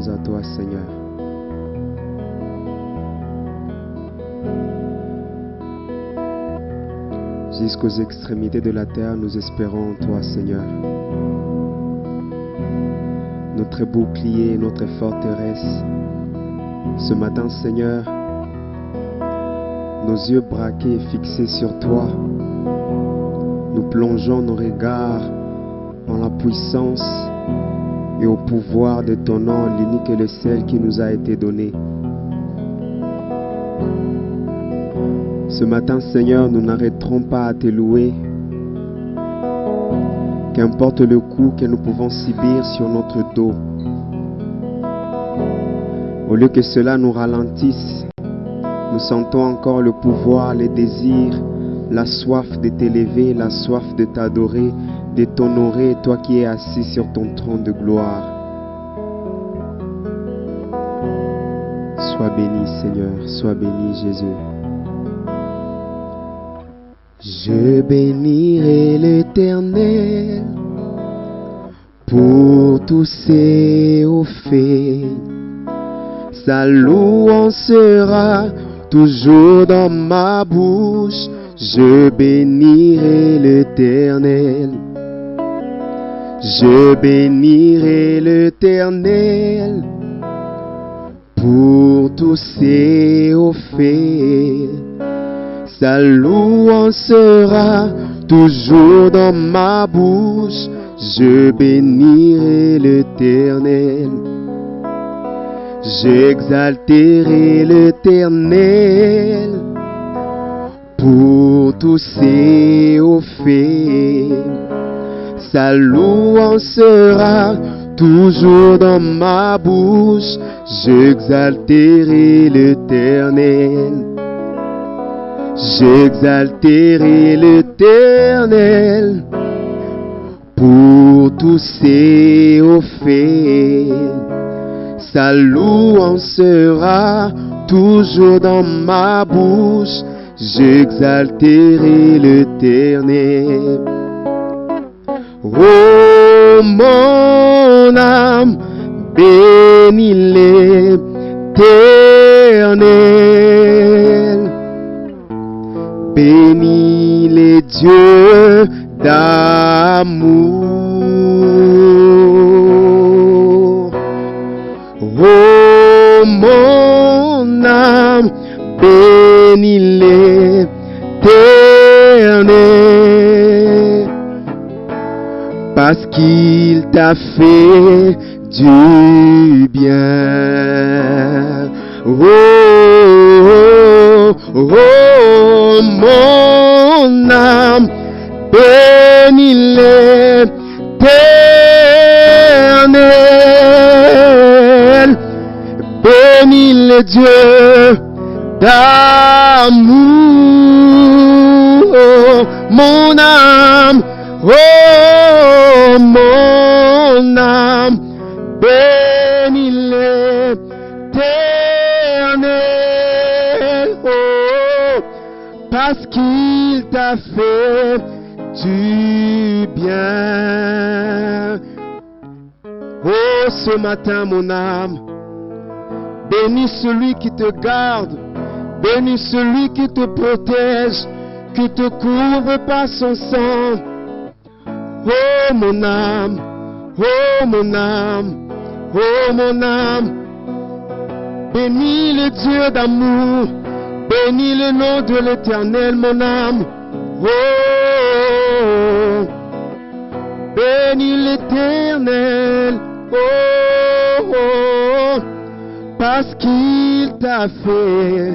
espérons à toi, Seigneur. Jusqu'aux extrémités de la terre, nous espérons en toi, Seigneur. Notre bouclier, notre forteresse. Ce matin, Seigneur, nos yeux braqués et fixés sur toi, nous plongeons nos regards en la puissance et au pouvoir de ton nom, l'unique et le seul qui nous a été donné. Ce matin, Seigneur, nous n'arrêterons pas à te louer. Qu'importe le coup que nous pouvons subir sur notre dos, au lieu que cela nous ralentisse, nous sentons encore le pouvoir, le désir, la soif de t'élever, la soif de t'adorer, de t'honorer, toi qui es assis sur ton trône de gloire. Sois béni, Seigneur, sois béni, Jésus. Je bénirai l'Éternel pour tous ses hauts faits. Sa louange sera toujours dans ma bouche. Je bénirai l'Éternel. Je bénirai l'Éternel pour tous ses hauts faits. Sa louange sera toujours dans ma bouche. Je bénirai l'Éternel. J'exalterai l'Éternel pour tous ses hauts faits. Sa louange sera toujours dans ma bouche. J'exalterai l'Éternel. J'exalterai l'Éternel pour tous ses hauts faits. Sa louange sera toujours dans ma bouche. J'exalterai l'Éternel. Oh mon âme, bénis l'Éternel. Bénis les dieux d'amour. Oh mon âme, bénis l'Éternel, parce qu'il t'a fait du bien. Oh, oh, oh, mon âme, bénis l'Éternel, bénis les dieux d'amour. Oh, mon âme, oh, mon âme, bénis l'Éternel, oh, parce qu'il t'a fait du bien. Oh, ce matin, mon âme, bénis celui qui te garde, bénis celui qui te protège, qui te couvre par son sang. Oh, mon âme, oh, mon âme, oh, mon âme, bénis le Dieu d'amour, bénis le nom de l'Éternel, mon âme. Oh, bénis l'Éternel, oh, oh, parce qu'il t'a fait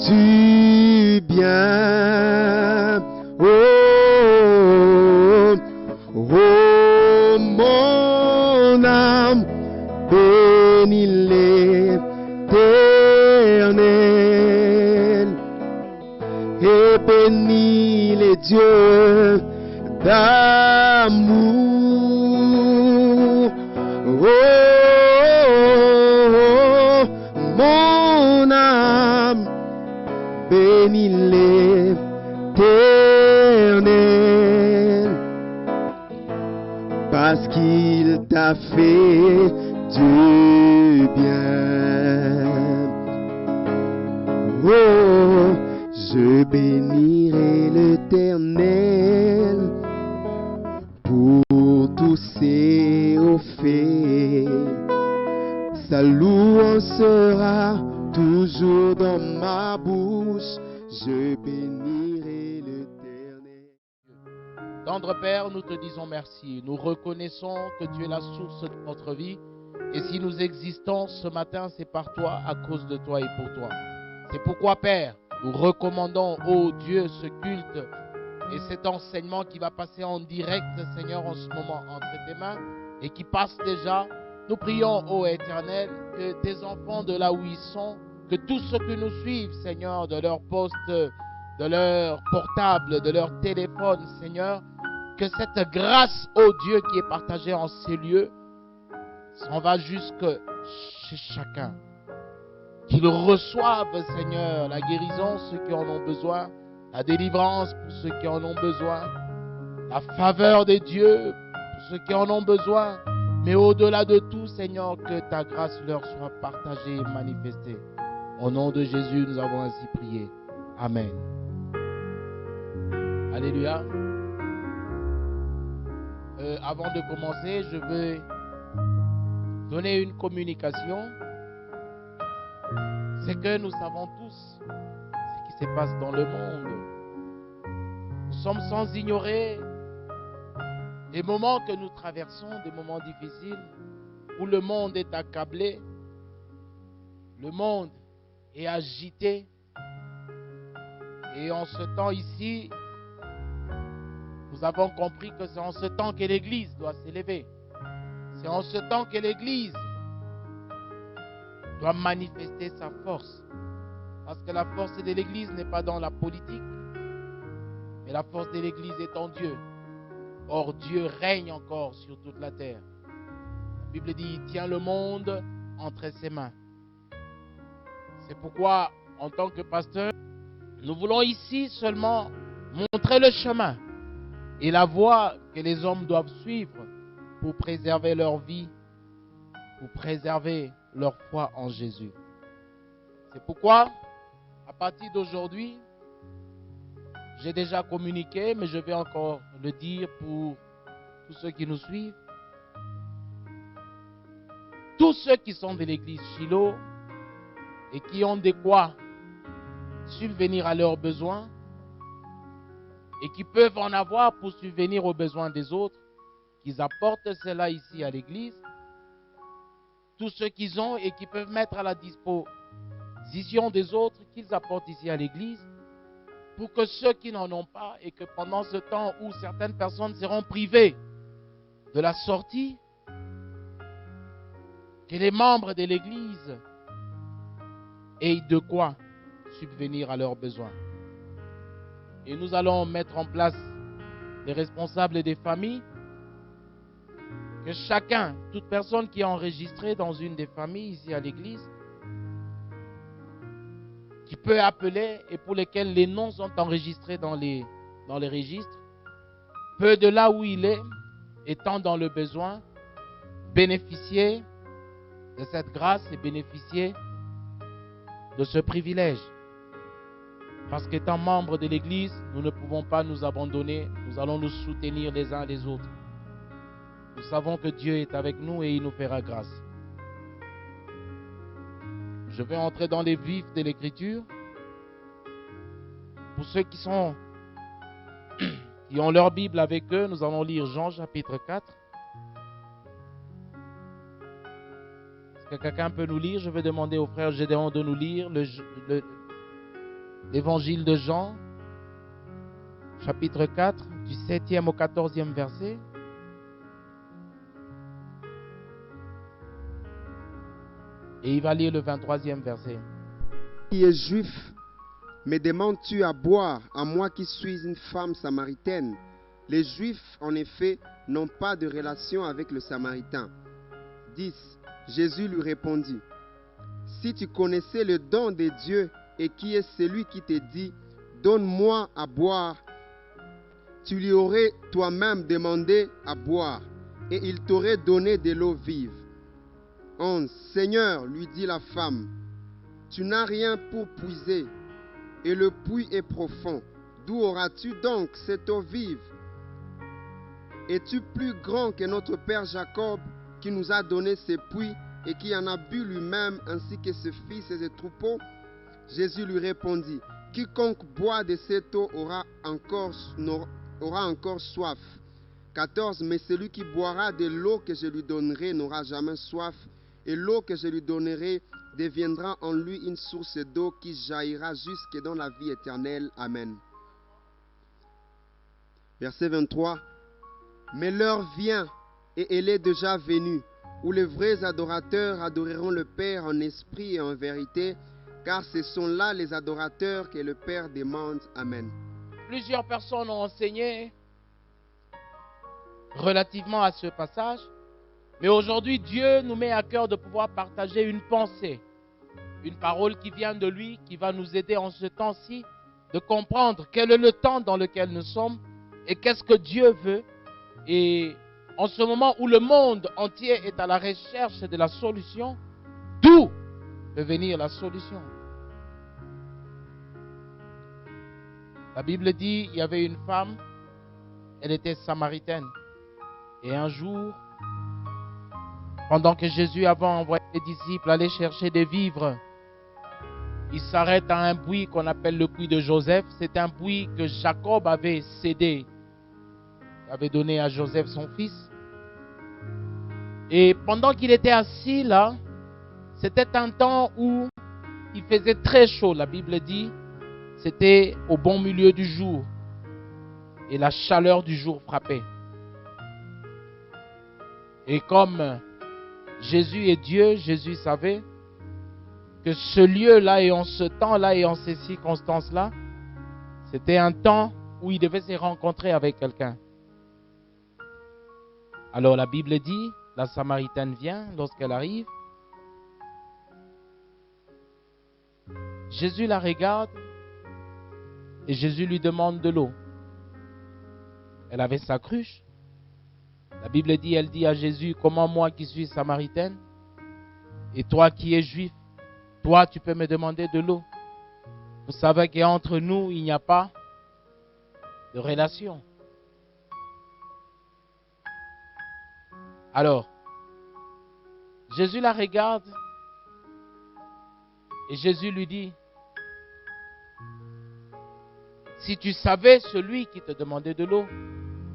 du bien. Oh, oh, mon âme, bénis l'Éternel et bénis les dieux d'amour. Oh, oh, mon âme, bénis l'Éternel, parce qu'il t'a fait du bien. Oh, je bénirai l'Éternel pour tous ses hauts faits. Sa louange sera toujours dans ma bouche. Je bénirai l'Éternel. Tendre Père, nous te disons merci. Nous reconnaissons que tu es la source de notre vie. Et si nous existons ce matin, c'est par toi, à cause de toi et pour toi. C'est pourquoi, Père, nous recommandons, ô Dieu, ce culte et cet enseignement qui va passer en direct, Seigneur, en ce moment, entre tes mains et qui passe déjà. Nous prions, ô Éternel, que tes enfants, de là où ils sont, que tous ceux qui nous suivent, Seigneur, de leur poste, de leur portable, de leur téléphone, Seigneur, que cette grâce, ô Dieu, qui est partagée en ces lieux, s'en va jusque chez chacun. Qu'ils reçoivent, Seigneur, la guérison, ceux qui en ont besoin, la délivrance pour ceux qui en ont besoin, la faveur de Dieu pour ceux qui en ont besoin. Mais au-delà de tout, Seigneur, que ta grâce leur soit partagée et manifestée. Au nom de Jésus, nous avons ainsi prié. Amen. Alléluia. Avant de commencer, je veux donner une communication. C'est que nous savons tous ce qui se passe dans le monde. Nous sommes sans ignorer les moments que nous traversons, des moments difficiles, où le monde est accablé, le monde est agité. Et en ce temps ici, nous avons compris que c'est en ce temps que l'Église doit s'élever. C'est en ce temps que l'Église doit manifester sa force. Parce que la force de l'Église n'est pas dans la politique, mais la force de l'Église est en Dieu. Or, Dieu règne encore sur toute la terre. La Bible dit, il tient le monde entre ses mains. C'est pourquoi, en tant que pasteur, nous voulons ici seulement montrer le chemin et la voie que les hommes doivent suivre pour préserver leur vie, pour préserver leur foi en Jésus. C'est pourquoi, à partir d'aujourd'hui, j'ai déjà communiqué, mais je vais encore le dire pour tous ceux qui nous suivent. Tous ceux qui sont de l'église Shiloh et qui ont de quoi subvenir à leurs besoins et qui peuvent en avoir pour subvenir aux besoins des autres, qu'ils apportent cela ici à l'église. Tous ceux qu'ils ont et qui peuvent mettre à la disposition des autres, qu'ils apportent ici à l'église, pour que ceux qui n'en ont pas et que pendant ce temps où certaines personnes seront privées de la sortie, que les membres de l'église aient de quoi subvenir à leurs besoins. Et nous allons mettre en place les responsables des familles, que chacun, toute personne qui est enregistrée dans une des familles ici à l'église, qui peut appeler et pour lesquels les noms sont enregistrés dans les registres, peut de là où il est, étant dans le besoin, bénéficier de cette grâce et bénéficier de ce privilège. Parce qu'étant membre de l'Église, nous ne pouvons pas nous abandonner, nous allons nous soutenir les uns les autres. Nous savons que Dieu est avec nous et il nous fera grâce. Je vais entrer dans les vifs de l'Écriture. Pour ceux qui ont leur Bible avec eux, nous allons lire Jean chapitre 4. Est-ce que quelqu'un peut nous lire? Je vais demander au frère Gédéon de nous lire l'évangile de Jean, chapitre 4, du 7e au 14e verset. Et il va lire le 23e verset. Qui est juif, me demandes-tu à boire, à moi qui suis une femme samaritaine? Les Juifs, en effet, n'ont pas de relation avec le Samaritain. 10. Jésus lui répondit, si tu connaissais le don de Dieu et qui est celui qui te dit, donne-moi à boire, tu lui aurais toi-même demandé à boire et il t'aurait donné de l'eau vive. 11. Seigneur, lui dit la femme, tu n'as rien pour puiser, et le puits est profond. D'où auras-tu donc cette eau vive? Es-tu plus grand que notre père Jacob, qui nous a donné ces puits et qui en a bu lui-même, ainsi que ses fils et ses troupeaux? Jésus lui répondit, quiconque boit de cette eau aura encore soif. 14. Mais celui qui boira de l'eau que je lui donnerai n'aura jamais soif, et l'eau que je lui donnerai deviendra en lui une source d'eau qui jaillira jusque dans la vie éternelle. Amen. Verset 23. Mais l'heure vient, et elle est déjà venue, où les vrais adorateurs adoreront le Père en esprit et en vérité, car ce sont là les adorateurs que le Père demande. Amen. Plusieurs personnes ont enseigné relativement à ce passage, mais aujourd'hui, Dieu nous met à cœur de pouvoir partager une pensée, une parole qui vient de lui, qui va nous aider en ce temps-ci de comprendre quel est le temps dans lequel nous sommes et qu'est-ce que Dieu veut. Et en ce moment où le monde entier est à la recherche de la solution, d'où peut venir la solution? La Bible dit qu'il y avait une femme, elle était samaritaine. Et un jour, pendant que Jésus avait envoyé les disciples aller chercher des vivres, il s'arrête à un puits qu'on appelle le puits de Joseph. C'est un puits que Jacob avait cédé, avait donné à Joseph son fils. Et pendant qu'il était assis là, c'était un temps où il faisait très chaud. La Bible dit, c'était au bon milieu du jour. Et la chaleur du jour frappait. Et comme Jésus est Dieu, Jésus savait que ce lieu-là et en ce temps-là et en ces circonstances-là, c'était un temps où il devait se rencontrer avec quelqu'un. Alors la Bible dit, la Samaritaine vient lorsqu'elle arrive. Jésus la regarde et Jésus lui demande de l'eau. Elle avait sa cruche. La Bible dit, elle dit à Jésus, comment moi qui suis samaritaine et toi qui es juif, toi tu peux me demander de l'eau? Vous savez qu'entre nous, il n'y a pas de relation. Alors, Jésus la regarde et Jésus lui dit, si tu savais celui qui te demandait de l'eau,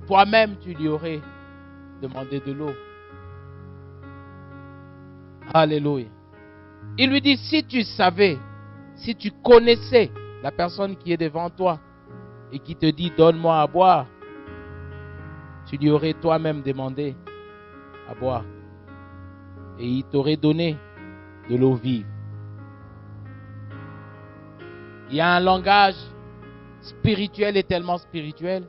toi-même tu lui aurais demandé de l'eau. Alléluia. Il lui dit, si tu savais, si tu connaissais la personne qui est devant toi et qui te dit, donne-moi à boire, tu lui aurais toi-même demandé à boire. Et il t'aurait donné de l'eau vive. Il y a un langage spirituel et tellement spirituel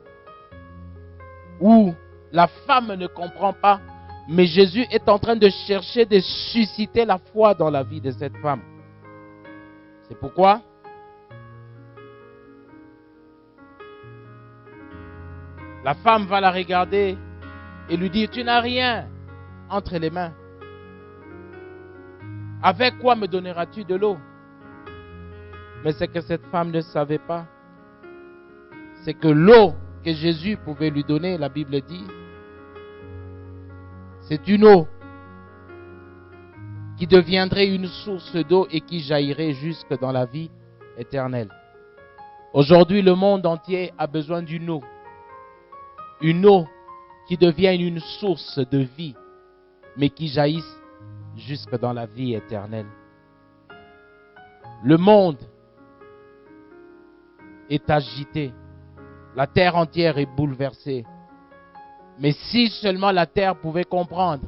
où la femme ne comprend pas, mais Jésus est en train de chercher de susciter la foi dans la vie de cette femme. C'est pourquoi la femme va la regarder et lui dire, tu n'as rien entre les mains. Avec quoi me donneras-tu de l'eau? Mais ce que cette femme ne savait pas, c'est que l'eau que Jésus pouvait lui donner, la Bible dit, c'est une eau qui deviendrait une source d'eau et qui jaillirait jusque dans la vie éternelle. Aujourd'hui, le monde entier a besoin d'une eau. Une eau qui devienne une source de vie, mais qui jaillisse jusque dans la vie éternelle. Le monde est agité. La terre entière est bouleversée. Mais si seulement la terre pouvait comprendre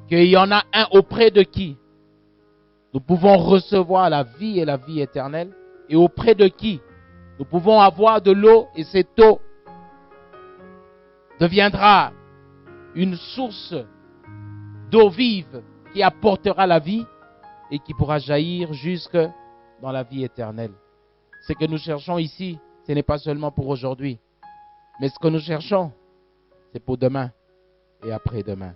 qu'il y en a un auprès de qui nous pouvons recevoir la vie et la vie éternelle, et auprès de qui nous pouvons avoir de l'eau, et cette eau deviendra une source d'eau vive qui apportera la vie et qui pourra jaillir jusque dans la vie éternelle. Ce que nous cherchons ici, ce n'est pas seulement pour aujourd'hui, mais ce que nous cherchons, c'est pour demain et après-demain.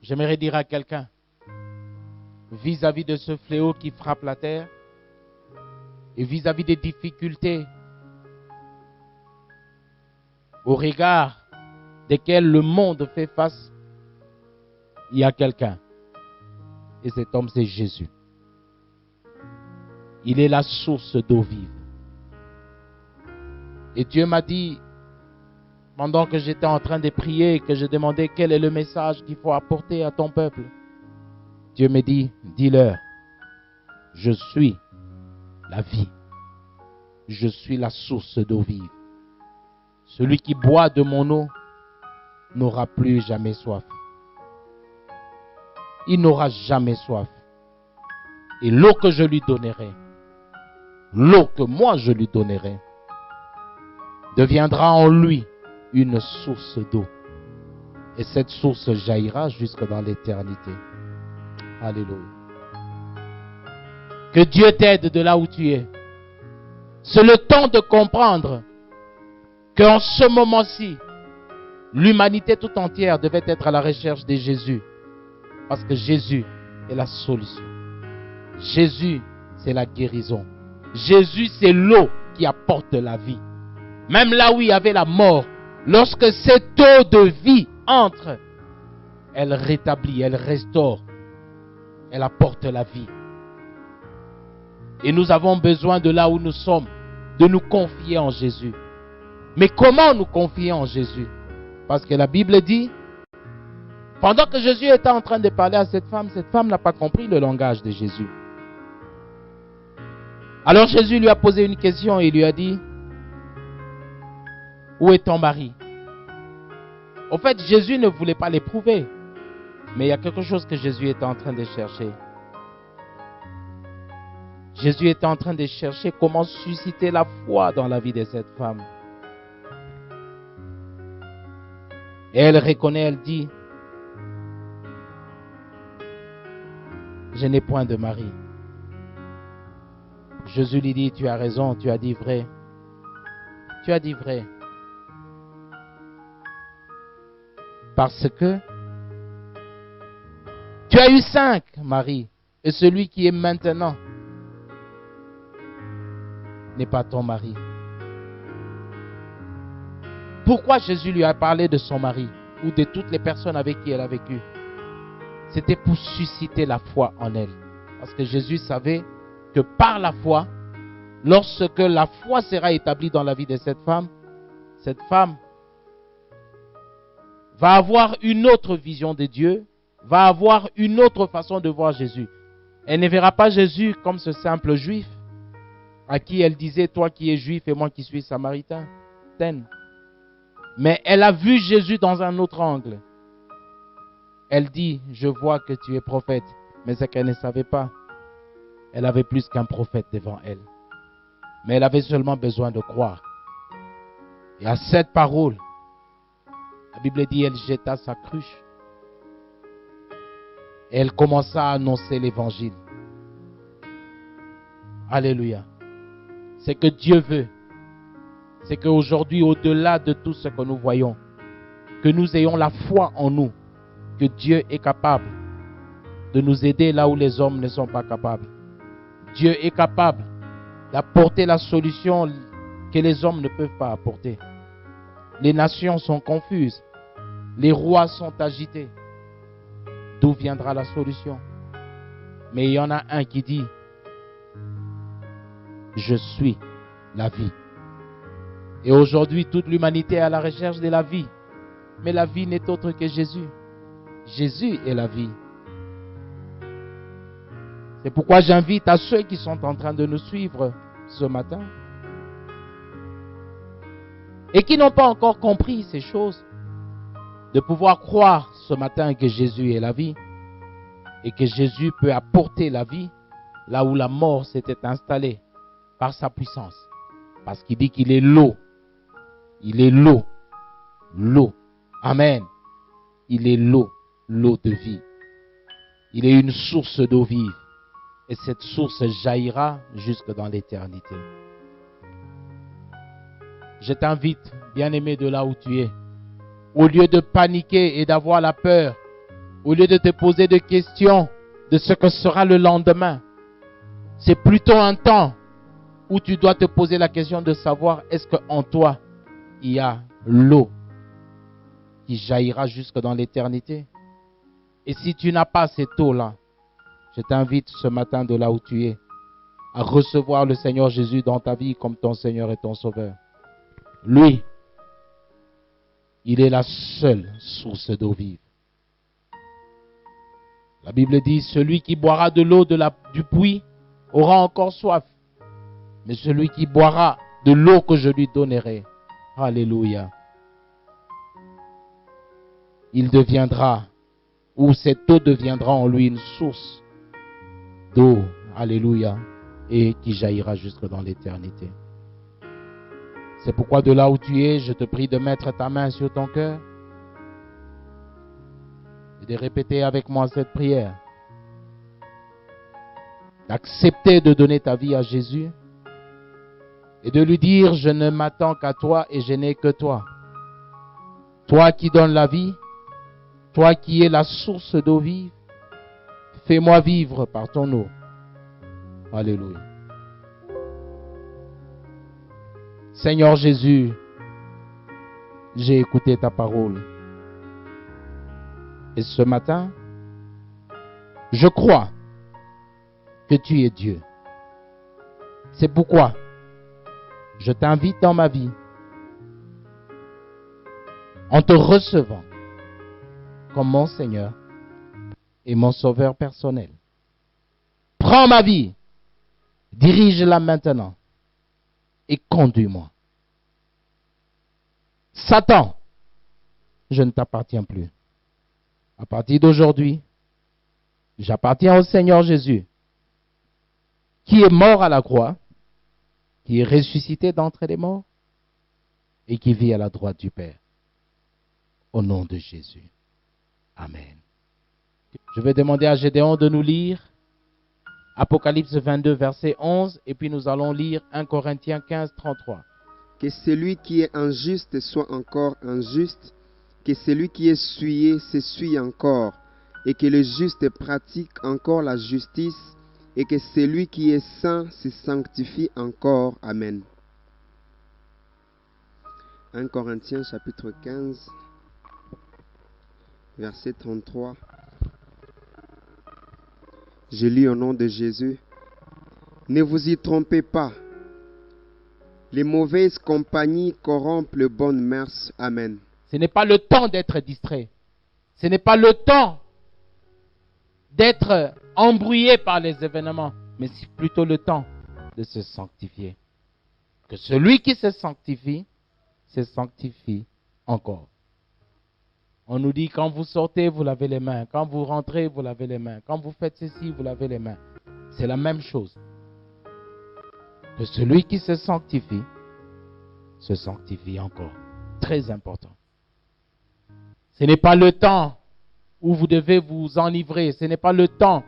J'aimerais dire à quelqu'un, vis-à-vis de ce fléau qui frappe la terre, et vis-à-vis des difficultés au regard desquelles le monde fait face, il y a quelqu'un. Et cet homme, c'est Jésus. Il est la source d'eau vive. Et Dieu m'a dit, pendant que j'étais en train de prier, que je demandais quel est le message qu'il faut apporter à ton peuple, Dieu me dit, dis-leur, je suis la vie. Je suis la source d'eau vive. Celui qui boit de mon eau n'aura plus jamais soif. Il n'aura jamais soif. Et l'eau que je lui donnerai, l'eau que moi je lui donnerai, deviendra en lui une source d'eau. Et cette source jaillira jusque dans l'éternité. Alléluia. Que Dieu t'aide de là où tu es. C'est le temps de comprendre qu'en ce moment-ci, l'humanité tout entière devait être à la recherche de Jésus. Parce que Jésus est la solution. Jésus, c'est la guérison. Jésus, c'est l'eau qui apporte la vie. Même là où il y avait la mort, lorsque cette eau de vie entre, elle rétablit, elle restaure, elle apporte la vie. Et nous avons besoin de là où nous sommes, de nous confier en Jésus. Mais comment nous confier en Jésus? Parce que la Bible dit, pendant que Jésus était en train de parler à cette femme n'a pas compris le langage de Jésus. Alors Jésus lui a posé une question et il lui a dit, où est ton mari? En fait, Jésus ne voulait pas l'éprouver. Mais il y a quelque chose que Jésus était en train de chercher. Jésus était en train de chercher comment susciter la foi dans la vie de cette femme. Et elle reconnaît, elle dit, je n'ai point de mari. Jésus lui dit, tu as raison, tu as dit vrai. Tu as dit vrai. Parce que tu as eu 5 maris, et celui qui est maintenant n'est pas ton mari. Pourquoi Jésus lui a parlé de son mari ou de toutes les personnes avec qui elle a vécu? C'était pour susciter la foi en elle. Parce que Jésus savait que par la foi, lorsque la foi sera établie dans la vie de cette femme va avoir une autre vision de Dieu, va avoir une autre façon de voir Jésus. Elle ne verra pas Jésus comme ce simple juif à qui elle disait, toi qui es juif et moi qui suis samaritain. Mais elle a vu Jésus dans un autre angle. Elle dit, je vois que tu es prophète. Mais ce qu'elle ne savait pas, elle avait plus qu'un prophète devant elle. Mais elle avait seulement besoin de croire. Et à cette parole, la Bible dit, elle jeta sa cruche. Et elle commença à annoncer l'évangile. Alléluia. C'est que Dieu veut. C'est qu'aujourd'hui, au-delà de tout ce que nous voyons, que nous ayons la foi en nous, que Dieu est capable de nous aider là où les hommes ne sont pas capables. Dieu est capable d'apporter la solution que les hommes ne peuvent pas apporter. Les nations sont confuses. Les rois sont agités. D'où viendra la solution? Mais il y en a un qui dit, je suis la vie. Et aujourd'hui, toute l'humanité est à la recherche de la vie. Mais la vie n'est autre que Jésus. Jésus est la vie. C'est pourquoi j'invite à ceux qui sont en train de nous suivre ce matin et qui n'ont pas encore compris ces choses, de pouvoir croire ce matin que Jésus est la vie et que Jésus peut apporter la vie là où la mort s'était installée par sa puissance. Parce qu'il dit qu'il est l'eau. Il est l'eau. L'eau. Amen. Il est l'eau. L'eau de vie. Il est une source d'eau vive. Et cette source jaillira jusque dans l'éternité. Je t'invite, bien-aimé, de là où tu es, au lieu de paniquer et d'avoir la peur, Au lieu de te poser de questions de ce que sera le lendemain, c'est plutôt un temps où tu dois te poser la question de savoir est-ce qu'en toi, il y a l'eau qui jaillira jusque dans l'éternité. Et si tu n'as pas cette eau-là, je t'invite ce matin de là où tu es à recevoir le Seigneur Jésus dans ta vie comme ton Seigneur et ton Sauveur. Lui, il est la seule source d'eau vive. La Bible dit, celui qui boira de l'eau du puits aura encore soif. Mais celui qui boira de l'eau que je lui donnerai, alléluia, il deviendra, ou cette eau deviendra en lui une source d'eau, alléluia, et qui jaillira jusque dans l'éternité. C'est pourquoi de là où tu es, je te prie de mettre ta main sur ton cœur et de répéter avec moi cette prière. D'accepter de donner ta vie à Jésus et de lui dire, je ne m'attends qu'à toi et je n'ai que toi. Toi qui donnes la vie, toi qui es la source d'eau vive, fais-moi vivre par ton eau. Alléluia. Seigneur Jésus, j'ai écouté ta parole. Et ce matin, je crois que tu es Dieu. C'est pourquoi je t'invite dans ma vie en te recevant comme mon Seigneur et mon Sauveur personnel. Prends ma vie, dirige-la maintenant et conduis-moi. Satan, je ne t'appartiens plus. À partir d'aujourd'hui, j'appartiens au Seigneur Jésus, qui est mort à la croix, qui est ressuscité d'entre les morts et qui vit à la droite du Père. Au nom de Jésus. Amen. Je vais demander à Gédéon de nous lire Apocalypse 22, verset 11, et puis nous allons lire 1 Corinthiens 15, 33. Que celui qui est injuste soit encore injuste, que celui qui est souillé s'essuie encore, et que le juste pratique encore la justice, et que celui qui est saint se sanctifie encore. Amen. 1 Corinthiens chapitre 15, verset 33. Je lis au nom de Jésus. Ne vous y trompez pas. Les mauvaises compagnies corrompent les bonnes mœurs. Amen. Ce n'est pas le temps d'être distrait. Ce n'est pas le temps d'être embrouillé par les événements, mais c'est plutôt le temps de se sanctifier. Que celui qui se sanctifie encore. On nous dit, quand vous sortez, vous lavez les mains. Quand vous rentrez, vous lavez les mains. Quand vous faites ceci, vous lavez les mains. C'est la même chose. Que celui qui se sanctifie encore. Très important. Ce n'est pas le temps où vous devez vous enivrer. Ce n'est pas le temps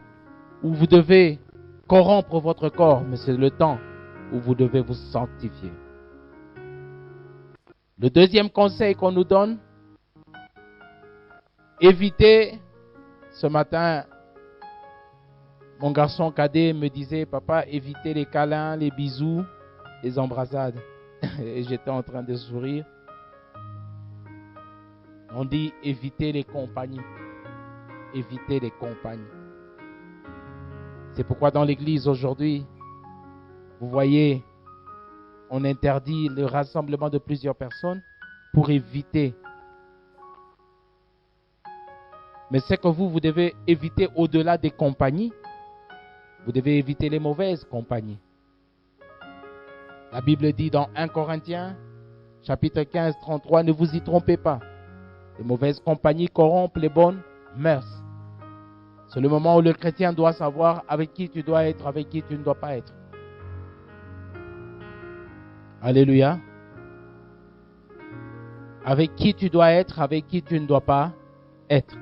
où vous devez corrompre votre corps. Mais c'est le temps où vous devez vous sanctifier. Le deuxième conseil qu'on nous donne, évitez, ce matin, mon garçon cadet me disait, papa, évitez les câlins, les bisous, les embrassades. Et j'étais en train de sourire. On dit, évitez les compagnies. Évitez les compagnies. C'est pourquoi dans l'église aujourd'hui, vous voyez, on interdit le rassemblement de plusieurs personnes pour éviter. Mais c'est que vous devez éviter au-delà des compagnies. Vous devez éviter les mauvaises compagnies. La Bible dit dans 1 Corinthiens, chapitre 15, 33, ne vous y trompez pas. Les mauvaises compagnies corrompent les bonnes mœurs. C'est le moment où le chrétien doit savoir avec qui tu dois être, avec qui tu ne dois pas être. Alléluia. Avec qui tu dois être, avec qui tu ne dois pas être.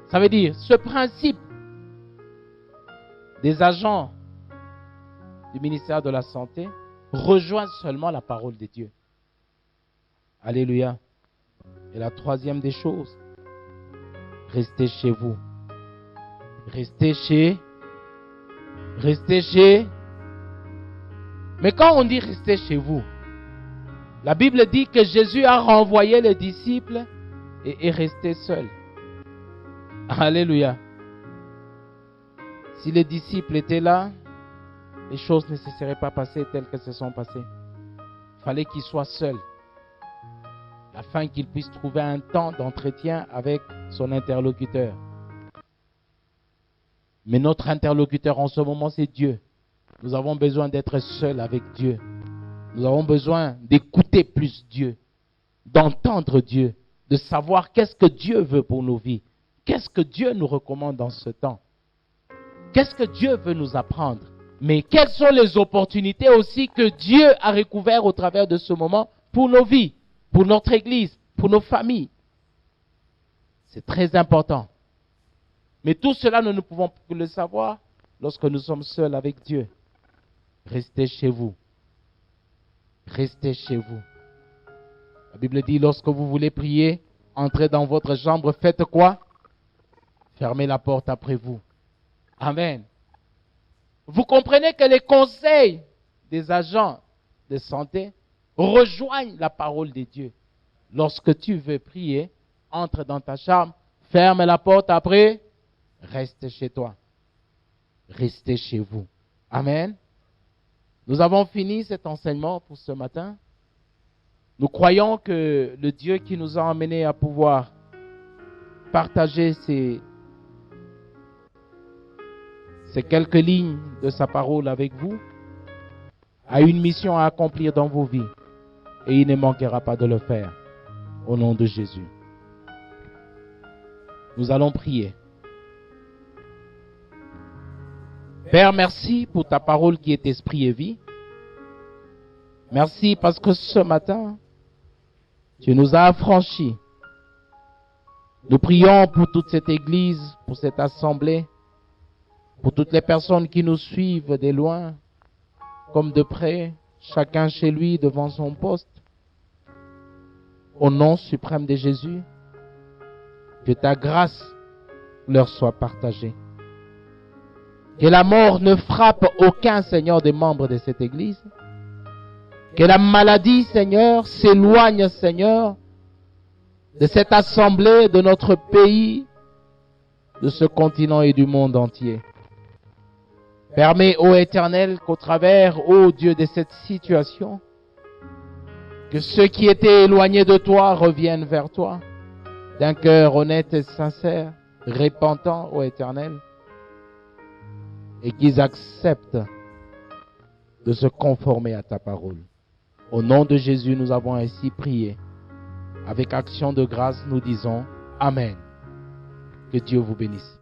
Ça veut dire, ce principe des agents du ministère de la Santé rejoint seulement la parole de Dieu. Alléluia. Et la troisième des choses, Restez chez vous. Restez chez. Mais quand on dit restez chez vous, la Bible dit que Jésus a renvoyé les disciples et est resté seul. Alléluia. Si les disciples étaient là, les choses ne se seraient pas passées telles que se sont passées. Il fallait qu'ils soient seuls, afin qu'ils puissent trouver un temps d'entretien avec son interlocuteur. Mais notre interlocuteur en ce moment, c'est Dieu. Nous avons besoin d'être seuls avec Dieu. Nous avons besoin d'écouter plus Dieu, d'entendre Dieu, de savoir qu'est-ce que Dieu veut pour nos vies. Qu'est-ce que Dieu nous recommande dans ce temps? Qu'est-ce que Dieu veut nous apprendre? Mais quelles sont les opportunités aussi que Dieu a recouvertes au travers de ce moment pour nos vies, pour notre Église, pour nos familles? C'est très important. Mais tout cela, nous ne pouvons que le savoir lorsque nous sommes seuls avec Dieu. Restez chez vous. Restez chez vous. La Bible dit, lorsque vous voulez prier, entrez dans votre chambre, faites quoi? Fermez la porte après vous. Amen. Vous comprenez que les conseils des agents de santé rejoignent la parole de Dieu. Lorsque tu veux prier, entre dans ta chambre, ferme la porte après, reste chez toi. Restez chez vous. Amen. Nous avons fini cet enseignement pour ce matin. Nous croyons que le Dieu qui nous a emmenés à pouvoir partager ces quelques lignes de sa parole avec vous a une mission à accomplir dans vos vies et il ne manquera pas de le faire au nom de Jésus. Nous allons prier. Père, merci pour ta parole qui est esprit et vie. Merci parce que ce matin, tu nous as affranchis. Nous prions pour toute cette église, pour cette assemblée, pour toutes les personnes qui nous suivent de loin, comme de près, chacun chez lui devant son poste. Au nom suprême de Jésus, que ta grâce leur soit partagée. Que la mort ne frappe aucun, Seigneur, des membres de cette église. Que la maladie, Seigneur, s'éloigne, Seigneur, de cette assemblée, de notre pays, de ce continent et du monde entier. Permets, ô Éternel, qu'au travers, ô Dieu, de cette situation, que ceux qui étaient éloignés de toi reviennent vers toi, d'un cœur honnête et sincère, repentant, ô Éternel, et qu'ils acceptent de se conformer à ta parole. Au nom de Jésus, nous avons ainsi prié. Avec action de grâce, nous disons Amen. Que Dieu vous bénisse.